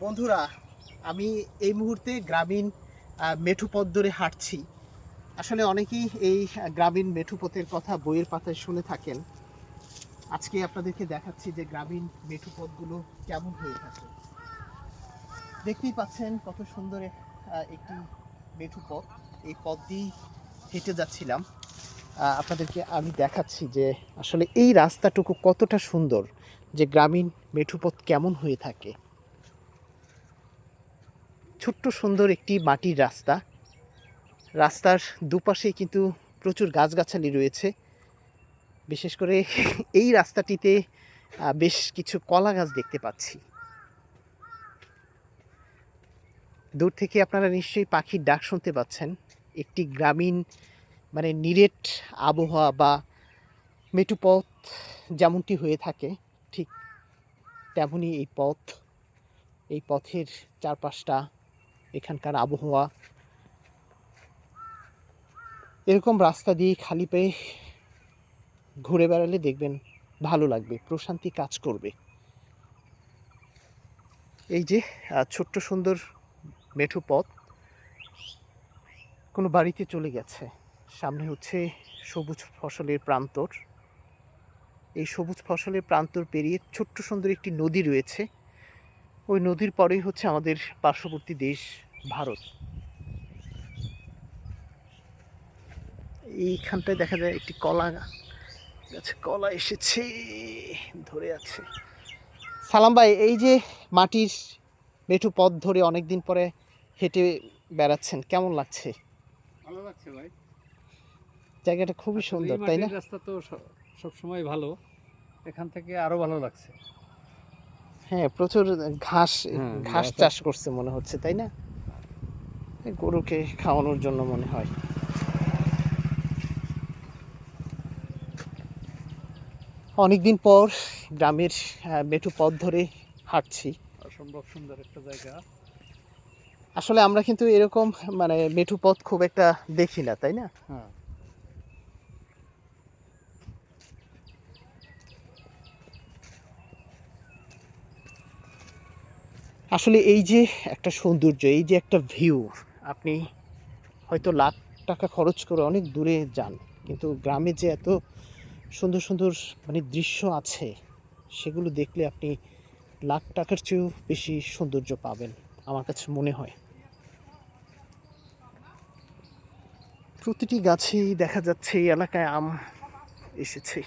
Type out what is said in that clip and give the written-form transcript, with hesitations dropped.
বন্ধুরা, আমি এই মুহূর্তে গ্রামীণ মেঠো পথ ধরে হাঁটছি। আসলে অনেকেই এই গ্রামীণ মেঠো পথের কথা বইয়ের পাতায় শুনে থাকেন। আজকে আপনাদেরকে দেখাচ্ছি যে গ্রামীণ মেঠো পথগুলো কেমন হয়ে থাকে। দেখতেই পাচ্ছেন কত সুন্দর একটি মেঠো পথ। এই পথ দিয়েই হেঁটে যাচ্ছিলাম। আপনাদেরকে আমি দেখাচ্ছি যে আসলে এই রাস্তাটুকু কতটা সুন্দর, যে গ্রামীণ মেঠো পথ কেমন হয়ে থাকে। ছোট্ট সুন্দর একটি মাটির রাস্তা। রাস্তার দুপাশে কিন্তু প্রচুর গাছগাছালি রয়েছে। বিশেষ করে এই রাস্তাটিতে বেশ কিছু কলা গাছ দেখতে পাচ্ছি। দূর থেকে আপনারা নিশ্চয়ই পাখির ডাক শুনতে পাচ্ছেন। একটি গ্রামীণ নিরেট আবহাওয়া বা মেঠো পথ যেমনটি হয়ে থাকে ঠিক তেমনই এই পথের চারপাশটা, এখানকার আবহাওয়া। এরকম রাস্তা দিয়ে খালি পায়ে ঘুরে বেড়ালে দেখবেন ভালো লাগবে, প্রশান্তি কাজ করবে। এই যে ছোট্ট সুন্দর মেঠো পথ কোনো বাড়িতে চলে গেছে। সামনে হচ্ছে সবুজ ফসলের প্রান্তর। এই সবুজ ফসলের প্রান্তর পেরিয়ে ছোট্ট সুন্দর একটি নদী রয়েছে। ওই নদীর পরেই হচ্ছে আমাদের পার্শ্ববর্তী দেশ ভারত। এইখানটায় দেখা যায় একটি কলা গাছে কলা এসেছে, ধরে আছে। সালাম ভাই, এই যে মাটির মেঠো পথ ধরে অনেকদিন পরে হেঁটে বেড়াচ্ছেন, কেমন লাগছে? ভালো লাগছে ভাই, জায়গাটা খুবই সুন্দর, তাই না? রাস্তা তো সবসময় ভালো, এখান থেকে আরো ভালো লাগছে। হ্যাঁ, প্রচুর ঘাস ঘাস গাছ চাষ করছে মনে হচ্ছে, তাই না? গরুকে খাওয়ানোর জন্য মনে হয়। অনেকদিন পর গ্রামের মেঠো পথ ধরে হাঁটছি। অসম্ভব সুন্দর একটা জায়গা। আসলে আমরা কিন্তু এরকম মেঠো পথ খুব একটা দেখি না, তাই না? হ্যাঁ, আসলে এই যে একটা সৌন্দর্য, এই যে একটা ভিউ, আপনি হয়তো লাখ টাকা খরচ করে অনেক দূরে যান, কিন্তু গ্রামে যে এত সুন্দর সুন্দর দৃশ্য আছে, সেগুলো দেখলে আপনি লাখ টাকার চেয়েও বেশি সৌন্দর্য পাবেন আমার কাছে মনে হয়। প্রতিটি গাছেই দেখা যাচ্ছে এই এলাকায় আম এসেছে।